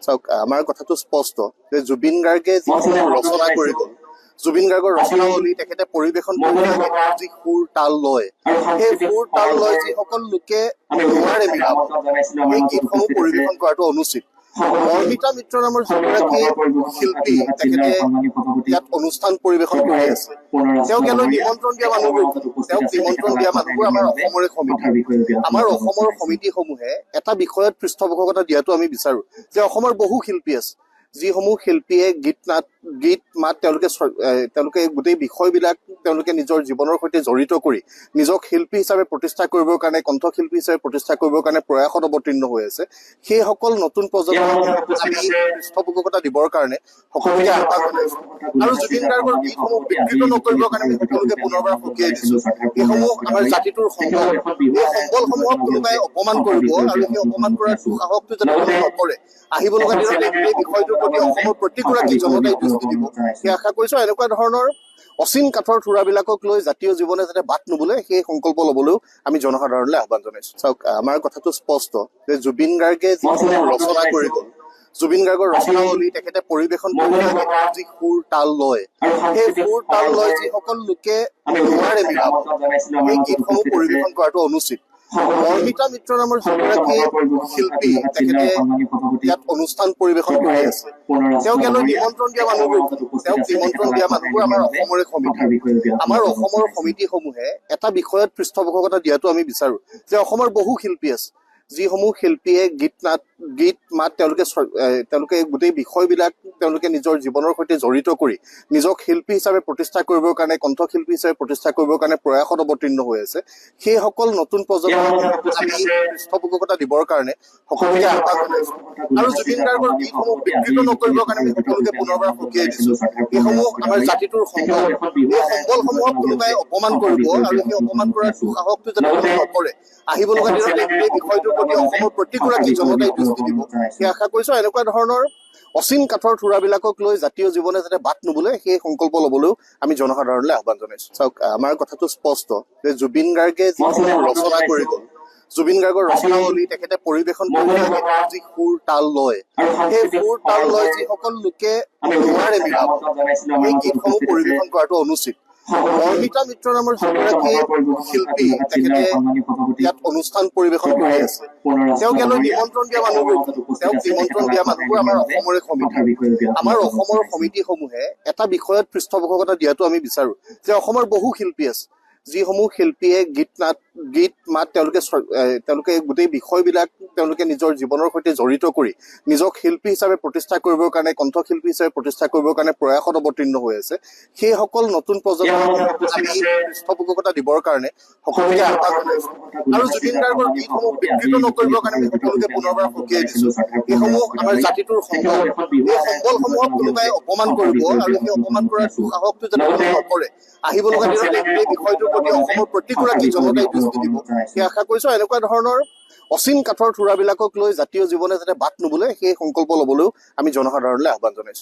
চাওক আমাৰ কথাটো স্পষ্ট যে জুবিন গাৰ্গে যিসমূহ ৰচনা কৰি গ'ল, জুবিন গাৰ্গৰ ৰচনাৱলী তেখেতে পৰিৱেশন কৰি যি সুৰ তাল লয়, সেই সুৰ তাল লয় যিসকল লোকে নোৱাৰে মিলাব, সেই গীতসমূহ পৰিৱেশন কৰাটো অনুচিত। অৰ্পিতা মিত্ৰ নামৰ যিগৰাকী শিল্পী তেখেতে ইয়াত অনুষ্ঠান পৰিৱেশন কৰি আছে, তেওঁক ইয়ালৈ নিমন্ত্ৰণ দিয়া মানুহবোৰ, তেওঁক নিমন্ত্ৰণ দিয়া মানুহবোৰ আমাৰ অসমৰে সমিতি। আমাৰ অসমৰ সমিতিসমূহে এটা বিষয়ত পৃষ্ঠপোষকতা দিয়াটো আমি বিচাৰো যে অসমৰ বহু শিল্পী আছে, যিসমূহ শিল্পীয়ে গীত মাত তেওঁলোকে গোটেই বিষয়বিলাক তেওঁলোকে নিজৰ জীৱনৰ সৈতে জড়িত কৰি নিজক শিল্পী হিচাপে প্ৰতিষ্ঠা কৰিবৰ কাৰণে, কণ্ঠশিল্পী হিচাপে প্ৰতিষ্ঠা কৰিবৰ কাৰণে প্ৰয়াসত অৱতীৰ্ণ হৈ আছে। সেইসকল নতুন প্ৰজন্মক আমি পৃষ্ঠপোষকতা দিবৰ কাৰণে সকলোকে আহ্বান জনাইছো। আৰু জুবিন গাৰ্গৰ গীতসমূহ বিকৃত নকৰিবৰ কাৰণে আমি সকলোকে পুনৰবাৰ সকীয়াই দিছো। এইসমূহ আমাৰ জাতিটোৰ সম্বল, এই সম্বলসমূহক কোনোবাই অপমান কৰিব আৰু সেই অপমান কৰাৰ দুঃসাহসটো যাতে কোনো নকৰে, আহিব লগা দিনত এই বিষয়টোৰ প্ৰতি অসমৰ প্ৰতিগৰাকী জনতাই দৃষ্টি দিব, সেই আশা কৰিছো। এনেকুৱা ধৰণৰ অচিন কাঠৰ থোৰাবিলাকক লৈ জাতীয় জীৱনে যাতে বাট নুবুলে, সেই সংকল্প লবলৈও আমি জনসাধাৰণলৈ আহ্বান জনাইছো। চাওক আমাৰ কথাটো স্পষ্ট যে জুবিন গাৰ্গে যিসমূহ ৰচনা কৰি গ'ল, জুবিন গাৰ্গৰ ৰচনাৱলী তেখেতে পৰিৱেশন কৰি যি সুৰ তাল লয়, সেই সুৰ তাল লয় যিসকল লোকে নোৱাৰে মিলাব, সেই গীতসমূহ পৰিৱেশন কৰাটো অনুচিত। অৰ্পিতা মিত্ৰ নামৰ যিগৰাকী শিল্পী তেখেতে ইয়াত অনুষ্ঠান পৰিৱেশন কৰি আছে, তেওঁক ইয়ালৈ নিমন্ত্ৰণ দিয়া মানুহবোৰ, তেওঁক নিমন্ত্ৰণ দিয়া মানুহবোৰ আমাৰ অসমৰে সমিতি। আমাৰ অসমৰ সমিতিসমূহে এটা বিষয়ত পৃষ্ঠপোষকতা দিয়াটো আমি বিচাৰো যে অসমৰ বহু শিল্পী আছে, যিসমূহ শিল্পীয়ে গীত মাত তেওঁলোকে গোটেই বিষয়বিলাক তেওঁলোকে নিজৰ জীৱনৰ সৈতে জড়িত কৰি নিজক শিল্পী হিচাপে প্ৰতিষ্ঠা কৰিবৰ কাৰণে, কণ্ঠশিল্পী হিচাপে প্ৰতিষ্ঠা কৰিবৰ কাৰণে প্ৰয়াসত অৱতীৰ্ণ হৈ আছে। সেইসকল নতুন প্ৰজন্মক আমি পৃষ্ঠপোষকতা দিবৰ কাৰণে সকলোকে আহ্বান জনাইছো। আৰু জুবিন গাৰ্গৰ গীতসমূহ বিকৃত নকৰিবৰ কাৰণে আমি সকলোকে পুনৰবাৰ সকীয়াই দিছো। এইসমূহ আমাৰ জাতিটোৰ সম্বল, এই সম্বলসমূহক কোনোবাই অপমান কৰিব আৰু সেই অপমান কৰাৰ দুঃসাহসটো যাতে কোনো নকৰে, আহিব লগা দিনত এই বিষয়টোৰ প্ৰতি অসমৰ প্ৰতিগৰাকী জনতাই দৃষ্টি দিব, সেই আশা কৰিছো। এনেকুৱা ধৰণৰ অচিন কাঠৰ থোৰাবিলাকক লৈ জাতীয় জীৱনে যাতে বাট নুবুলে, সেই সংকল্প লবলৈও আমি জনসাধাৰণলৈ আহ্বান জনাইছো। চাওক আমাৰ কথাটো স্পষ্ট যে জুবিন গাৰ্গে যিসমূহ ৰচনা কৰি গ'ল, জুবিন গাৰ্গৰ ৰচনাৱলী তেখেতে পৰিৱেশন কৰি যি সুৰ তাল লয়, সেই সুৰ তাল লয় যিসকল লোকে নোৱাৰে মিলাব, সেই গীতসমূহ পৰিৱেশন কৰাটো অনুচিত। অৰ্পিতা মিত্ৰ নামৰ যিগৰাকী শিল্পী তেখেতে ইয়াত অনুষ্ঠান পৰিৱেশন কৰি আছে, তেওঁক ইয়ালৈ নিমন্ত্ৰণ দিয়া মানুহবোৰ, তেওঁক নিমন্ত্ৰণ দিয়া মানুহবোৰ আমাৰ অসমৰে সমিতি। আমাৰ অসমৰ সমিতিসমূহে এটা বিষয়ত পৃষ্ঠপোষকতা দিয়াটো আমি বিচাৰো যে অসমৰ বহু শিল্পী আছে, যিসমূহ শিল্পীয়ে গীত মাত তেওঁলোকে গোটেই বিষয়বিলাক তেওঁলোকে নিজৰ জীৱনৰ সৈতে জড়িত কৰি নিজক শিল্পী হিচাপে প্ৰতিষ্ঠা কৰিবৰ কাৰণে, কণ্ঠশিল্পী হিচাপে প্ৰতিষ্ঠা কৰিবৰ কাৰণে প্ৰয়াসত অৱতীৰ্ণ হৈ আছে। সেইসকল নতুন প্ৰজন্মক আমি পৃষ্ঠপোষকতা দিবৰ কাৰণে সকলোকে আহ্বান জনাইছো। আৰু জুবিন গাৰ্গৰ গীতসমূহ বিকৃত নকৰিবৰ কাৰণে আমি সকলোকে পুনৰবাৰ সকীয়াই দিছো। এইসমূহ আমাৰ জাতিটোৰ সম্বল, এই সম্বলসমূহক কোনোবাই অপমান কৰিব আৰু সেই অপমান কৰাৰ দুঃসাহসটো যাতে কোনো নকৰে, আহিব লগা দিনত এই বিষয়টোৰ প্ৰতি অসমৰ প্ৰতিগৰাকী জনতাই দৃষ্টি দিব, সেই আশা কৰিছো। এনেকুৱা ধৰণৰ অচিন কাঠৰ থোৰাবিলাকক লৈ জাতীয় জীৱনে যাতে বাট নুবুলে, সেই সংকল্প লবলৈও আমি জনসাধাৰণলৈ আহ্বান জনাইছো।